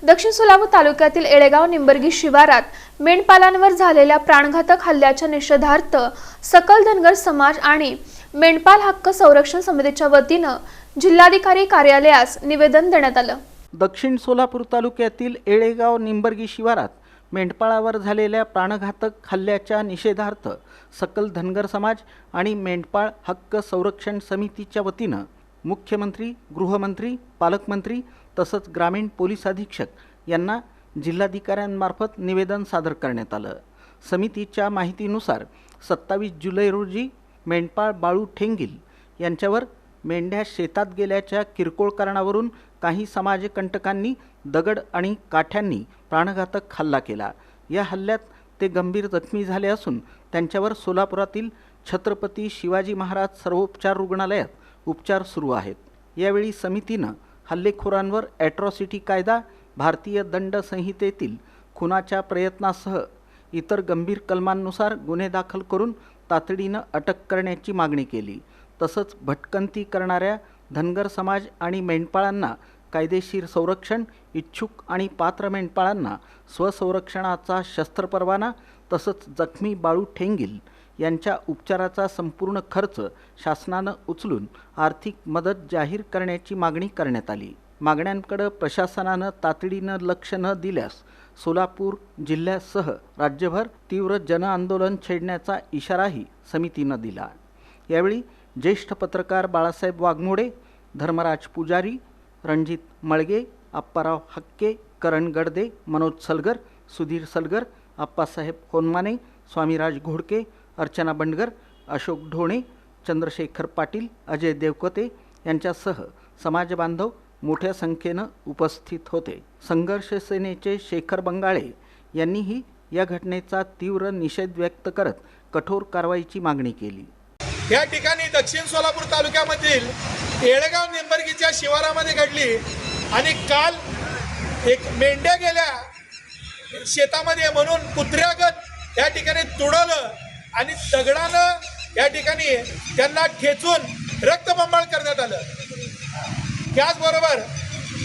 दक्षिण सोलापूर तालुक्यातील एळेगाव निंबर्गी शिवारात मेंढपालांवर झालेल्या प्राणघातक हल्ल्याच्या निषेधार्थ सकल धनगर समाज आणि मेंढपाल हक्क संरक्षण समितीच्या वतीने जिल्हाधिकारी कार्यालयास निवेदन देण्यात आलं। दक्षिण सोलापूर तालुक्यातील एळेगाव निंबर्गी शिवारात मेंढपाळावर झालेल्या प्राणघातक हल्ल्याच्या निषेधार्थ सकल धनगर समाज आणि मेंढपाळ हक्क संरक्षण समितीच्या वतीने मुख्यमंत्री, गृहमंत्री, पालकमंत्री तसंच ग्रामीण पोलीस अधीक्षक यांना जिल्हाधिकाऱ्यांमार्फत निवेदन सादर करण्यात आलं। समितीच्या माहितीनुसार 27 जुलै रोजी मेंढपाळ बाळू ठेंगील यांच्यावर मेंढ्या शेतात गेल्याच्या किरकोळ कारणावरून काही समाजकंटकांनी दगड आणि काठ्यांनी प्राणघातक हल्ला केला। या हल्ल्यात ते गंभीर जखमी झाले असून त्यांच्यावर सोलापुरातील छत्रपती शिवाजी महाराज सर्वोपचार रुग्णालयात उपचार सुरू आहेत। यावेळी समितीनं हल्लेखोरांवर ॲट्रॉसिटी कायदा, भारतीय दंड संहितेतील खुनाच्या प्रयत्नासह इतर गंभीर कलमांनुसार गुन्हे दाखल करून तातडीनं अटक करण्याची मागणी केली। तसंच भटकंती करणाऱ्या धनगर समाज आणि मेंढपाळांना कायदेशीर संरक्षण, इच्छुक आणि पात्र मेंढपाळांना स्वसंरक्षणाचा शस्त्र परवाना तसंच जखमी बाळू ठेंगील यांच्या उपचाराचा संपूर्ण खर्च शासनानं उचलून आर्थिक मदत जाहीर करण्याची मागणी करण्यात आली। मागण्यांकडे प्रशासनानं तातडीनं लक्ष न दिल्यास सोलापूर जिल्ह्यासह राज्यभर तीव्र जनआंदोलन छेडण्याचा इशाराही समितीनं दिला। यावेळी ज्येष्ठ पत्रकार बाळासाहेब वाघमोडे, धर्मराज पुजारी, रणजित मळगे, आप्पाराव हक्के, करण गडदे, मनोज सलगर, सुधीर सलगर, आप्पासाहेब होनमाने, स्वामीराज घोडके, अर्चना बंडगर, अशोक ढोणे, चंद्रशेखर पाटील, अजय देवकते यांच्यासह समाजबांधव मोठ्या संख्येनं उपस्थित होते। संघर्ष सेनेचे शेखर बंगाळे यांनीही या घटनेचा तीव्र निषेध व्यक्त करत कठोर कारवाईची मागणी केली। या ठिकाणी दक्षिण सोलापूर तालुक्यामधील एळेगाव निंबर्गीच्या शिवारामध्ये घडली आणि काल एक मेंढ्या गेल्या शेतामध्ये म्हणून कुत्र्यागत या ठिकाणी तुडवलं आणि दगडानं या ठिकाणी त्यांना ठेचून रक्तबंबाळ करण्यात आलं। त्याचबरोबर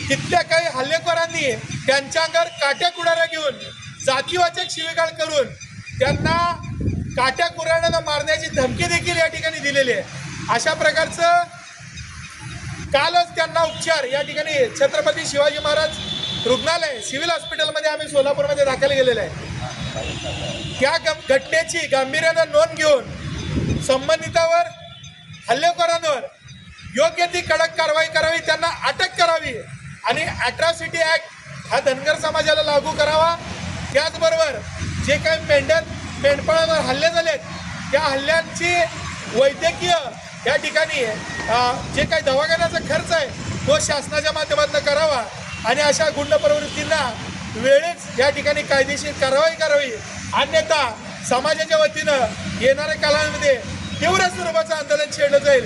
तिथल्या काही हल्लेखोरांनी त्यांच्या अंगावर काट्या कुऱ्हाड्या घेऊन जातीवाचक शिवीगाळ करून त्यांना काट्या कुऱ्हाड्यानं मारण्याची धमकी देखील या ठिकाणी दिलेली आहे। अशा प्रकारचं कालच त्यांना उपचार या ठिकाणी छत्रपती शिवाजी महाराज रुग्णालय सिव्हिल हॉस्पिटलमध्ये आम्ही सोलापूरमध्ये दाखल केलेलं आहे। त्या घटनेची गांभीर्यानं नोंद घेऊन संबंधितावर, हल्लेखोरांवर योग्य ती कडक कारवाई करावी, त्यांना अटक करावी आणि ॲट्रॉसिटी ॲक्ट हा धनगर समाजाला लागू करावा। त्याचबरोबर जे काही मेंढपाळांवर हल्ले झालेत त्या हल्ल्यांची वैद्यकीय या ठिकाणी जे काही दवाखान्याचा खर्च आहे तो शासनाच्या माध्यमातून करावा आणि अशा गुंड प्रवृत्तींना वेळेच या ठिकाणी कायदेशीर कारवाई करावी। अन्यथा समाजाच्या वतीनं येणाऱ्या काळामध्ये तीव्र स्वरूपाचं आंदोलन छेडलं जाईल।